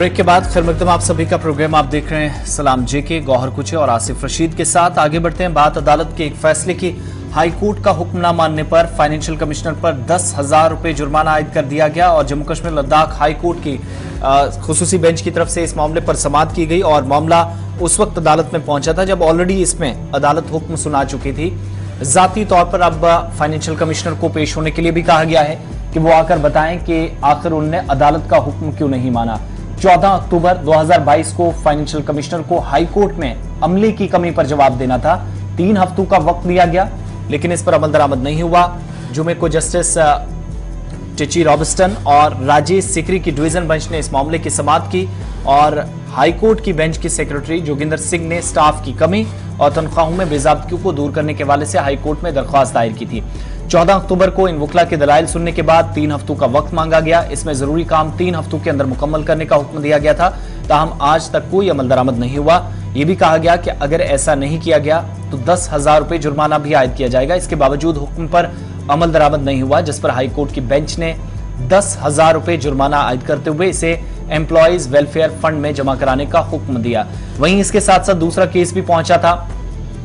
Break के बाद फिर मकदम आप सभी का प्रोग्राम आप देख रहे हैं सलाम जेके गौहर कुचे और आसिफ रशीद के साथ। आगे बढ़ते हैं। बात अदालत के एक फैसले की। हाई कोर्ट का हुक्म न मानने पर फाइनेंशियल कमिश्नर पर 10,000 रुपए जुर्माना आयद कर दिया गया और जम्मू कश्मीर लद्दाख हाई कोर्ट की खुसूसी बेंच की तरफ से इस मामले पर समाअत की गई और मामला उस वक्त अदालत में पहुंचा था जब ऑलरेडी इसमें अदालत हुक्म सुना चुकी थी। जाती तौर पर अब फाइनेंशियल कमिश्नर को पेश होने के लिए भी कहा गया है कि वो आकर बताएं कि आखिर उन्होंने अदालत का हुक्म क्यों नहीं माना। 14 अक्टूबर 2022 को फाइनेंशियल कमिश्नर को हाई कोर्ट में अमले की कमी पर जवाब देना था। 3 हफ्तों का वक्त दिया गया लेकिन इस पर अमल दरामद नहीं हुआ। जुमे को जस्टिस टिची रॉबस्टन और राजेश सिकरी की डिवीजन बेंच ने इस मामले की समाअत की और हाई कोर्ट की बेंच की सेक्रेटरी जोगिंदर सिंह ने स्टाफ की कमी और तनख्वाहों में बेजाबतियों को दूर करने के हवाले से हाई कोर्ट में दरख्वास्त दायर की थी। 14 अक्टूबर को इन वकला के दलाइल सुनने के बाद 3 हफ्तों का वक्त मांगा गया। इसमें जरूरी काम 3 हफ्तों के अंदर मुकम्मल करने का हुक्म दिया गया था। ताहम आज तक कोई अमल दरामद नहीं हुआ। यह भी कहा गया कि अगर ऐसा नहीं किया गया तो 10,000 रुपए जुर्माना भी आयद किया जाएगा। इसके बावजूद हुक्म पर अमल दरामद नहीं हुआ, जिस पर हाई कोर्ट की बेंच ने 10,000 रुपए जुर्माना आयद करते हुए इसे एम्प्लॉयज वेलफेयर फंड में जमा कराने का हुक्म दिया। वहीं इसके साथ साथ दूसरा केस भी पहुंचा था।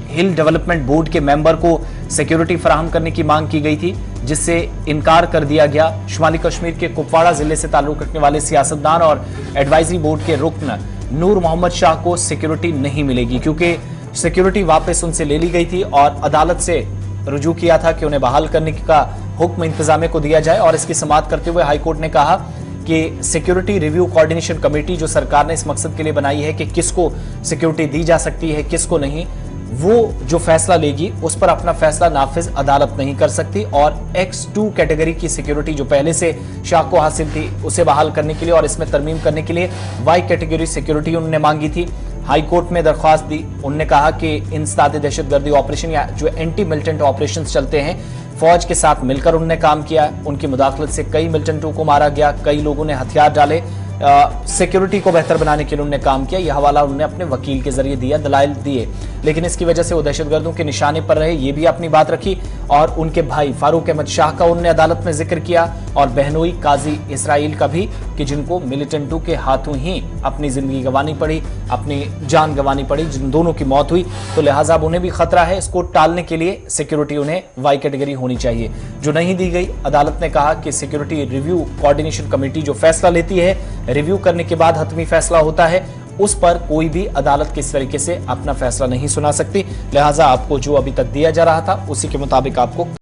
हिल डेवलपमेंट बोर्ड के मेंबर को सिक्योरिटी फराहम करने की मांग की गई थी, जिससे इनकार कर दिया गया। शुमाली कश्मीर के कुपवाड़ा जिले से ताल्लुक रखने वाले सियासतदान और एडवाइजरी बोर्ड के रुकन नूर मोहम्मद शाह को सिक्योरिटी नहीं मिलेगी क्योंकि सिक्योरिटी वापस उनसे ले ली गई थी और अदालत से रुजू किया था कि उन्हें बहाल करने का हुक्म इंतजामिया को दिया जाए। और इसकी समाअत करते हुए हाई कोर्ट ने कहा कि सिक्योरिटी रिव्यू कोऑर्डिनेशन कमेटी जो सरकार ने इस मकसद के लिए बनाई है कि किसको सिक्योरिटी दी जा सकती है किसको नहीं, वो जो फैसला लेगी उस पर अपना फैसला नाफिज अदालत नहीं कर सकती। और X2 कैटेगरी की सिक्योरिटी जो पहले से शाह को हासिल थी उसे बहाल करने के लिए और इसमें तरमीम करने के लिए Y कैटेगरी सिक्योरिटी उन्होंने मांगी थी। हाई कोर्ट में दरख्वास्त दी। उन्होंने कहा कि इंसदाद दहशतगर्दी ऑपरेशन या जो एंटी मिलिटेंट ऑपरेशन चलते हैं फौज के साथ मिलकर उन्होंने काम किया। उनकी मुदाखलत से कई मिलिटेंटों को मारा गया, कई लोगों ने हथियार डाले। सिक्योरिटी को बेहतर बनाने के लिए उन्होंने काम किया। यह हवाला उन्होंने अपने वकील के जरिए दिया, दलाइल दिए, लेकिन इसकी वजह से वो दहशतगर्दों के निशाने पर रहे, ये भी अपनी बात रखी। और उनके भाई फारूक अहमद शाह का उन्होंने अदालत में जिक्र किया और बहनोई काजी इसराइल का भी कि जिनको मिलिटेंटों के हाथों ही अपनी जिंदगी गंवानी पड़ी, अपनी जान गंवानी पड़ी, जिन दोनों की मौत हुई। तो लिहाजा अब उन्हें भी खतरा है। इसको टालने के लिए सिक्योरिटी उन्हें वाई कैटेगरी होनी चाहिए, जो नहीं दी गई। अदालत ने कहा कि सिक्योरिटी रिव्यू कोऑर्डिनेशन कमेटी जो फैसला लेती है, रिव्यू करने के बाद हतमी फैसला होता है, उस पर कोई भी अदालत किस तरीके से अपना फैसला नहीं सुना सकती। लिहाजा आपको जो अभी तक दिया जा रहा था उसी के मुताबिक आपको